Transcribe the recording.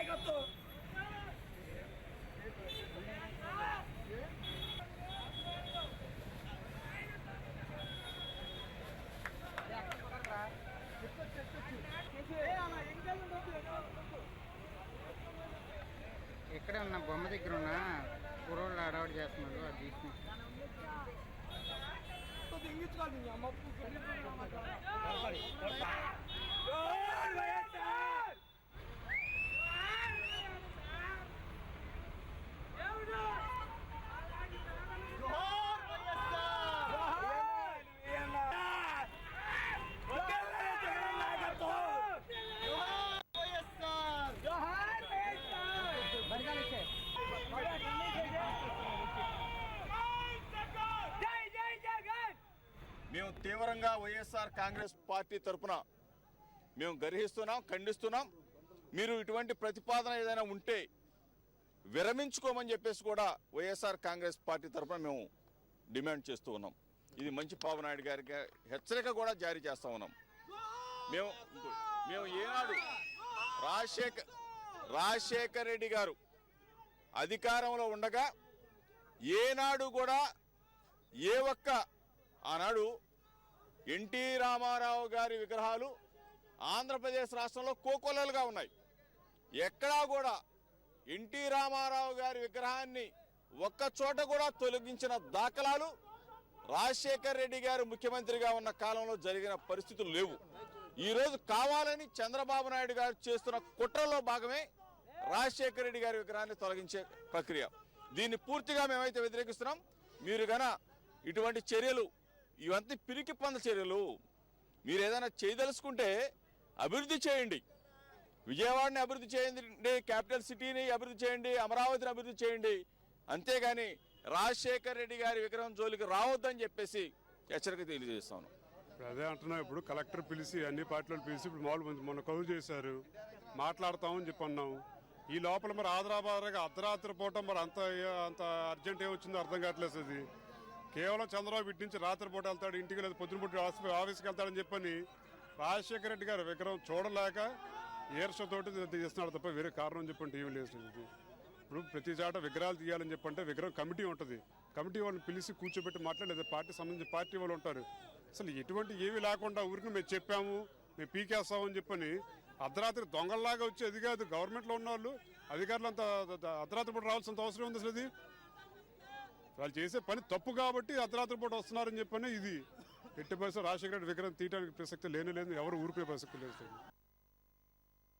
నాయకత్వం. ఎక్కడ ఉన్న బొమ్మ దగ్గర ఉన్న కుర్రోళ్ళు అడవాడు చేస్తున్నారు. అది మేము తీవ్రంగా వైఎస్ఆర్ కాంగ్రెస్ పార్టీ తరఫున మేము గర్హిస్తున్నాం, ఖండిస్తున్నాం. మీరు ఇటువంటి ప్రతిపాదన ఏదైనా ఉంటే విరమించుకోమని చెప్పేసి కూడా వైఎస్ఆర్ కాంగ్రెస్ పార్టీ తరఫున మేము డిమాండ్ చేస్తూ ఉన్నాం. ఇది మంచి పావనాయుడు గారికి హెచ్చరిక కూడా జారీ చేస్తూ ఉన్నాం. మేము ఏనాడు రాజశేఖర్ రెడ్డి గారు అధికారంలో ఉండగా ఏనాడు కూడా ఏ ఒక్క ఆనాడు ఎన్టీ రామారావు గారి విగ్రహాలు ఆంధ్రప్రదేశ్ రాష్ట్రంలో కోకొల్లలుగా ఉన్నాయి. ఎక్కడా కూడా ఎన్టీ రామారావు గారి విగ్రహాన్ని ఒక్క చోట కూడా తొలగించిన దాఖలాలు రాజశేఖర్ రెడ్డి గారు ముఖ్యమంత్రిగా ఉన్న కాలంలో జరిగిన పరిస్థితులు లేవు. ఈరోజు కావాలని చంద్రబాబు నాయుడు గారు చేస్తున్న కుట్రలో భాగమే రాజశేఖర్ రెడ్డి గారి విగ్రహాన్ని తొలగించే ప్రక్రియ. దీన్ని పూర్తిగా మేమైతే వ్యతిరేకిస్తున్నాం. మీరు గన ఇటువంటి చర్యలు ఇవంతా పిరికి పంద చర్యలు. మీరు ఏదైనా చేయదలుచుకుంటే అభివృద్ధి చేయండి, విజయవాడని అభివృద్ధి చేయండి, క్యాపిటల్ సిటీని అభివృద్ధి చేయండి, అమరావతిని అభివృద్ధి చేయండి. అంతేగాని రాజశేఖర్ రెడ్డి గారి విగ్రహం జోలికి రావద్దని చెప్పేసి హెచ్చరిక తెలియజేస్తాను. అదే అంటున్నా. ఇప్పుడు కలెక్టర్ పిలిచి అన్ని పార్టీలను పిలిచి ఇప్పుడు మామూలు మొన్న కౌలు చేశారు, మాట్లాడతామని చెప్పి అన్నాం. ఈ లోపల మరి ఆదరాబాదరగా అర్ధరాత్రి పూట మరి అంత అర్జెంట్ ఏమొచ్చిందో అర్థం కావట్లేదు. అది కేవలం చంద్రబాబు ఇటు నుంచి రాత్రిపూట వెళ్తాడు, ఇంటికి లేదు పొద్దునపూట ఆఫీస్కి వెళ్తాడని చెప్పని రాజశేఖర రెడ్డి గారు విగ్రహం చూడలేక ఈర్షతోటి చేస్తున్నాడు తప్ప వేరే కారణం చెప్పండి ఏమి లేదు. ఇప్పుడు ప్రతి చాట విగ్రహాలు తీయాలని చెప్పంటే విగ్రహం కమిటీ ఉంటుంది, కమిటీ వాళ్ళని పిలిచి కూర్చోబెట్టి మాట్లాడలేదు. పార్టీ సంబంధించిన పార్టీ వాళ్ళు ఉంటారు. అసలు ఎటువంటి ఏవి లేకుండా ఊరికి మేము చెప్పాము, మేము పీకేస్తామని చెప్పని అర్ధరాత్రి దొంగల్లాగా వచ్చి అది కాదు. గవర్నమెంట్లో ఉన్న వాళ్ళు అధికారులు అంత అర్ధరాత్రి పూట రావాల్సినంత అవసరం ఉంది. అసలు అది వాళ్ళు చేసే పని తప్పు కాబట్టి అర్ధరాత్రి పూట వస్తున్నారని చెప్పని ఇది ఎట్టి పరిస్థితుల్లో రాజశేఖర రెడ్డి విగ్రహం తీయడానికి ప్రసక్తి లేని లేదు, ఎవరు ఊరుకునే ప్రసక్తి లేదు.